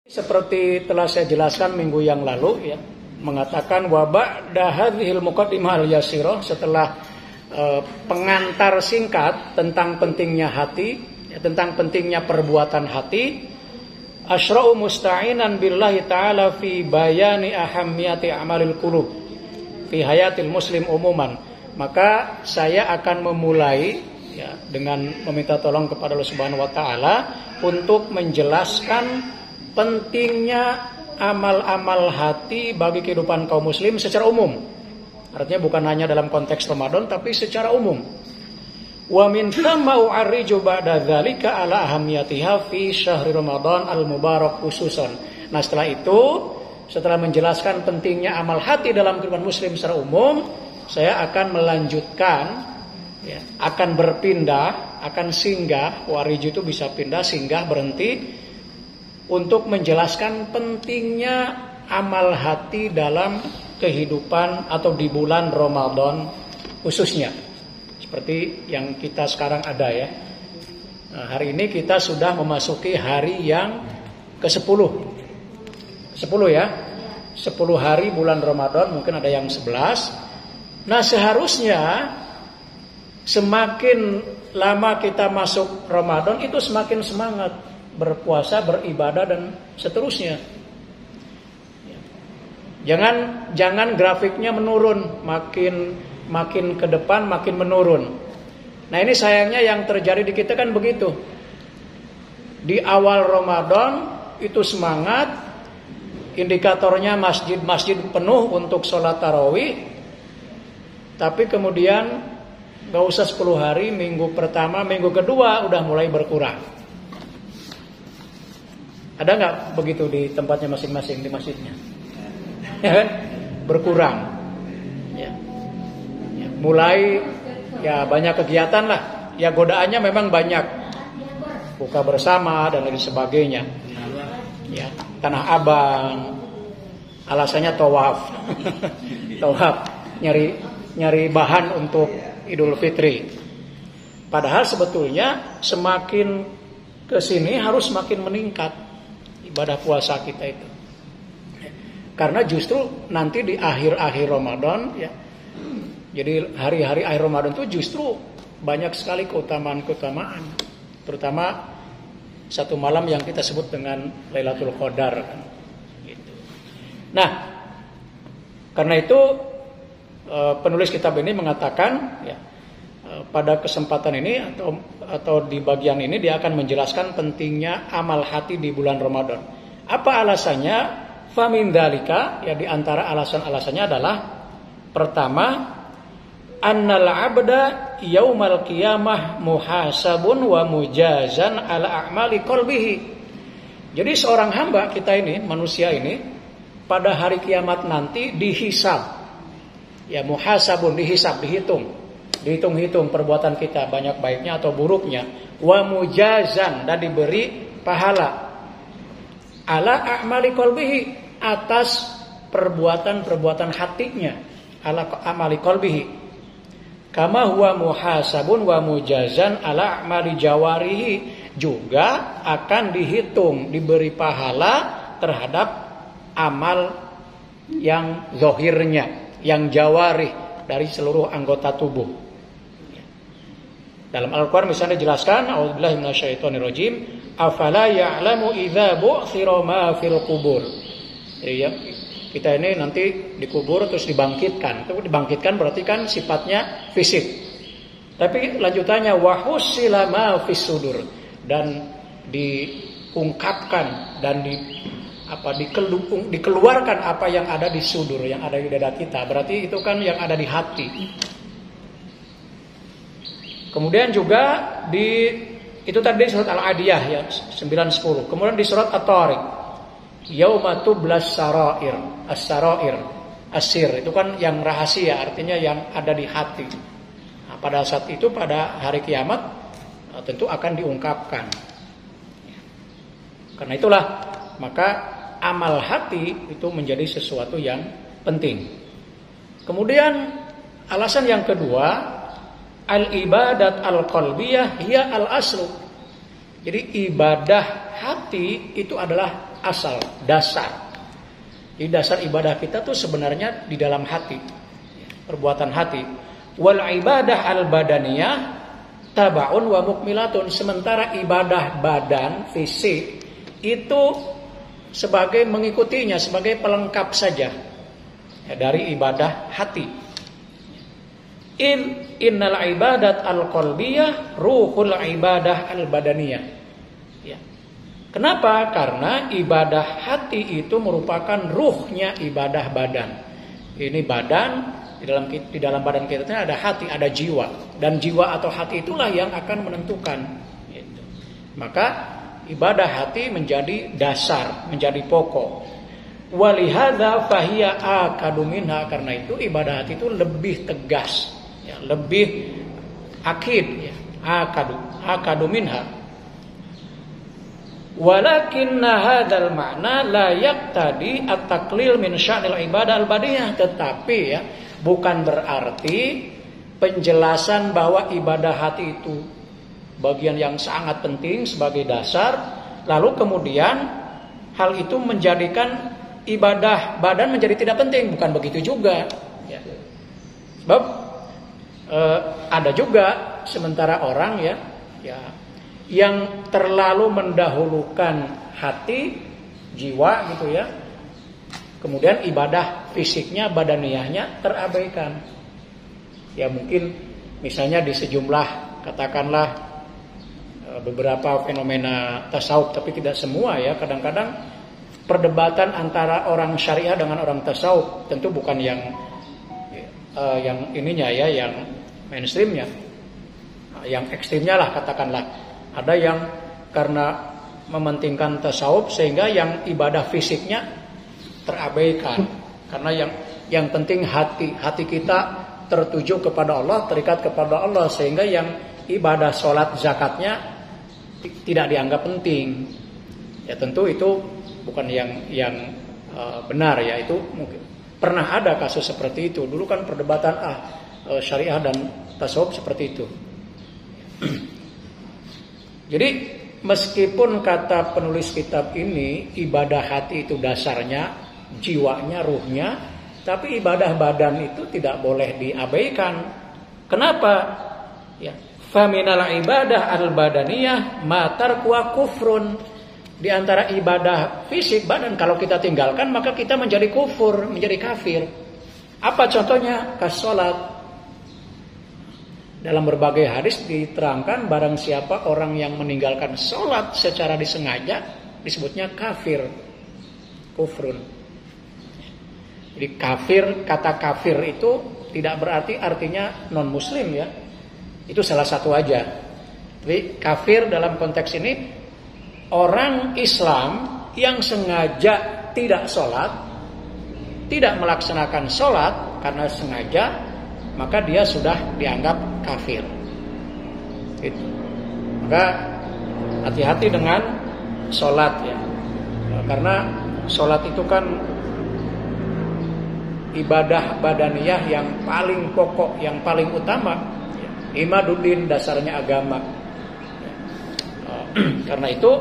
Seperti telah saya jelaskan minggu yang lalu ya, mengatakan wa ba'da hadhil muqaddimah al-yasirah, setelah pengantar singkat tentang pentingnya hati, ya, tentang pentingnya perbuatan hati, asyra'u musta'inan billahi ta'ala fi bayani ahammiyati amalil qulub fi hayatil muslim umuman. Maka saya akan memulai ya, dengan meminta tolong kepada Allah Subhanahu wa taala untuk menjelaskan pentingnya amal-amal hati bagi kehidupan kaum muslim secara umum. Artinya bukan hanya dalam konteks Ramadan tapi secara umum. Wa min thamma u'arriju ba'da dzalika ala ahamiyatiha fi syahri Ramadan al-mubarak khususan. Nah, setelah itu, setelah menjelaskan pentingnya amal hati dalam kehidupan muslim secara umum, saya akan melanjutkan ya, akan berpindah, akan singgah. Wariju itu bisa pindah, singgah, berhenti, untuk menjelaskan pentingnya amal hati dalam kehidupan atau di bulan Ramadan khususnya. Seperti yang kita sekarang ada ya. Nah, hari ini kita sudah memasuki hari yang ke-10. 10 ya. 10 hari bulan Ramadan, mungkin ada yang 11. Nah, seharusnya semakin lama kita masuk Ramadan itu semakin semangat berpuasa, beribadah dan seterusnya. Jangan grafiknya menurun, makin ke depan makin menurun. Nah, ini sayangnya yang terjadi di kita kan begitu. Di awal Ramadan itu semangat, indikatornya masjid penuh untuk sholat tarawih, tapi kemudian gak usah 10 hari, minggu pertama, minggu kedua udah mulai berkurang. Ada nggak begitu di tempatnya masing-masing di masjidnya? Ya kan? Berkurang. Ya. Ya, mulai ya banyak kegiatan lah. Ya godaannya memang banyak. Buka bersama dan lain sebagainya. Ya, Tanah Abang. Alasannya tawaf. Tawaf nyari bahan untuk Idul Fitri. Padahal sebetulnya semakin kesini harus semakin meningkat ibadah puasa kita itu. Karena justru nanti di akhir-akhir Ramadan ya. Jadi hari-hari akhir Ramadan itu justru banyak sekali keutamaan-keutamaan. Terutama satu malam yang kita sebut dengan Lailatul Qadar kan. Gitu. Nah, karena itu penulis kitab ini mengatakan ya, pada kesempatan ini atau di bagian ini dia akan menjelaskan pentingnya amal hati di bulan Ramadan. Apa alasannya? Famin dzalika, ya di antara alasan-alasannya adalah pertama, annal 'abda yaumal qiyamah muhasabun wa mujazan ala a'mali qalbihi. Jadi seorang hamba kita ini, manusia ini pada hari kiamat nanti dihisab. Ya, muhasabun, dihisab, dihitung perbuatan kita banyak baiknya atau buruknya, wa mujazan, dan diberi pahala ala a'mali qalbihi, atas perbuatan hatinya, ala amali qalbihi, kama huwa muhasabun wa mujazan ala a'mali jawarihi, juga akan dihitung, diberi pahala terhadap amal yang zahirnya, yang jawarih, dari seluruh anggota tubuh. Dalam Al-Quran misalnya dijelaskan, a'udzubillahi minasyaitonirrajim, afala ya'lamu idza bu'thira ma fil qubur. Jadi ya, kita ini nanti dikubur terus dibangkitkan. Itu dibangkitkan berarti kan sifatnya fisik. Tapi lanjutannya wa husila ma fis sudur, dan diungkapkan dan dikeluarkan apa yang ada di sudur, yang ada di dada kita. Berarti itu kan yang ada di hati. Kemudian juga itu tadi surat Al-Adiyah ya 9-10. Kemudian di surat At-Tariq, yauma tublas sarair, as-sarair, asir, itu kan yang rahasia, artinya yang ada di hati. Nah, pada saat itu, pada hari kiamat tentu akan diungkapkan. Karena itulah maka amal hati itu menjadi sesuatu yang penting. Kemudian alasan yang kedua, al-ibadat al-qalbiyah hiya al-aslu. Jadi ibadah hati itu adalah asal, dasar. Jadi dasar ibadah kita tuh sebenarnya di dalam hati, perbuatan hati. Wal ibadah al badaniyah tabaun wa mukmilatun. Sementara ibadah badan, fisik itu sebagai mengikutinya, sebagai pelengkap saja dari ibadah hati. Innal ibadat al qalbiyah ruhul ibadah al badaniyah. Ya. Kenapa? Karena ibadah hati itu merupakan ruhnya ibadah badan. Ini badan, di dalam badan kita ada hati, ada jiwa, dan jiwa atau hati itulah yang akan menentukan. Gitu. Maka ibadah hati menjadi dasar, menjadi pokok. Walihada fahiya akadu minha, karena itu ibadah hati itu lebih tegas, ya, lebih akid, ya, akadu minha. Walakinna hadzal ma'na la yaqtadi at-taqlil min sya'nil ibadah al-badiyah. Tetapi ya, bukan berarti penjelasan bahwa ibadah hati itu bagian yang sangat penting sebagai dasar, lalu kemudian hal itu menjadikan ibadah badan menjadi tidak penting. Bukan begitu juga, ya. Sebab ada juga sementara orang ya yang terlalu mendahulukan hati, jiwa gitu ya. Kemudian ibadah fisiknya, badaniyahnya terabaikan. Ya mungkin misalnya di sejumlah, katakanlah beberapa fenomena tasawuf, tapi tidak semua ya. Kadang-kadang perdebatan antara orang syariah dengan orang tasawuf, tentu bukan yang ininya ya, yang mainstreamnya, yang ekstrimnya lah katakanlah. Ada yang karena mementingkan tasawuf sehingga yang ibadah fisiknya terabaikan. Karena yang penting hati kita tertuju kepada Allah, terikat kepada Allah, sehingga yang ibadah sholat zakatnya tidak dianggap penting. Ya tentu itu bukan yang benar ya. Itu mungkin pernah ada kasus seperti itu. Dulu kan perdebatan syariah dan tasawuf seperti itu. Jadi meskipun kata penulis kitab ini ibadah hati itu dasarnya, jiwanya, ruhnya, tapi ibadah badan itu tidak boleh diabaikan. Kenapa? Ya, faminal ibadah al-badaniyah ma tarkuwa kufrun. Di antara ibadah fisik badan kalau kita tinggalkan maka kita menjadi kufur, menjadi kafir. Apa contohnya? Kasolat. Dalam berbagai hadis diterangkan barang siapa orang yang meninggalkan sholat secara disengaja disebutnya kafir, kufrun. Jadi kata kafir itu tidak berarti artinya non muslim ya. Itu salah satu aja. Jadi kafir dalam konteks ini orang Islam yang sengaja tidak sholat, tidak melaksanakan sholat karena sengaja, maka dia sudah dianggap kafir. Gitu. Maka hati-hati dengan sholat ya. Karena sholat itu kan ibadah badaniyah yang paling pokok, yang paling utama. Imaduddin, dasarnya agama. Karena itu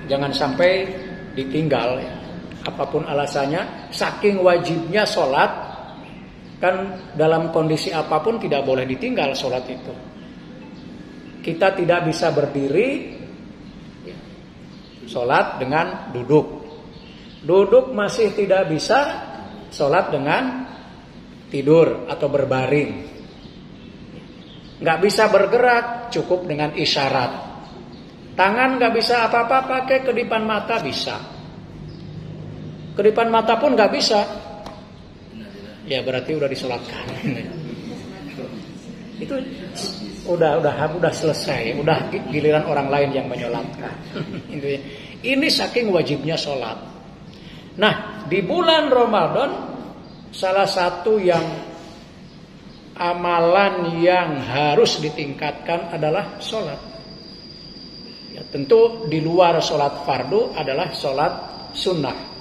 jangan sampai ditinggal ya. Apapun alasannya, saking wajibnya sholat. Kan dalam kondisi apapun tidak boleh ditinggal sholat itu. Kita tidak bisa berdiri sholat dengan duduk. Duduk masih tidak bisa sholat dengan tidur atau berbaring. Gak bisa bergerak, cukup dengan isyarat. Tangan gak bisa apa-apa, pakai kedipan mata bisa. Kedipan mata pun gak bisa. Ya berarti udah disolatkan. Itu udah selesai, udah giliran orang lain yang menyolatkan. Ini saking wajibnya sholat. Nah di bulan Ramadan salah satu yang amalan yang harus ditingkatkan adalah sholat. Ya, tentu di luar sholat fardu adalah sholat sunnah.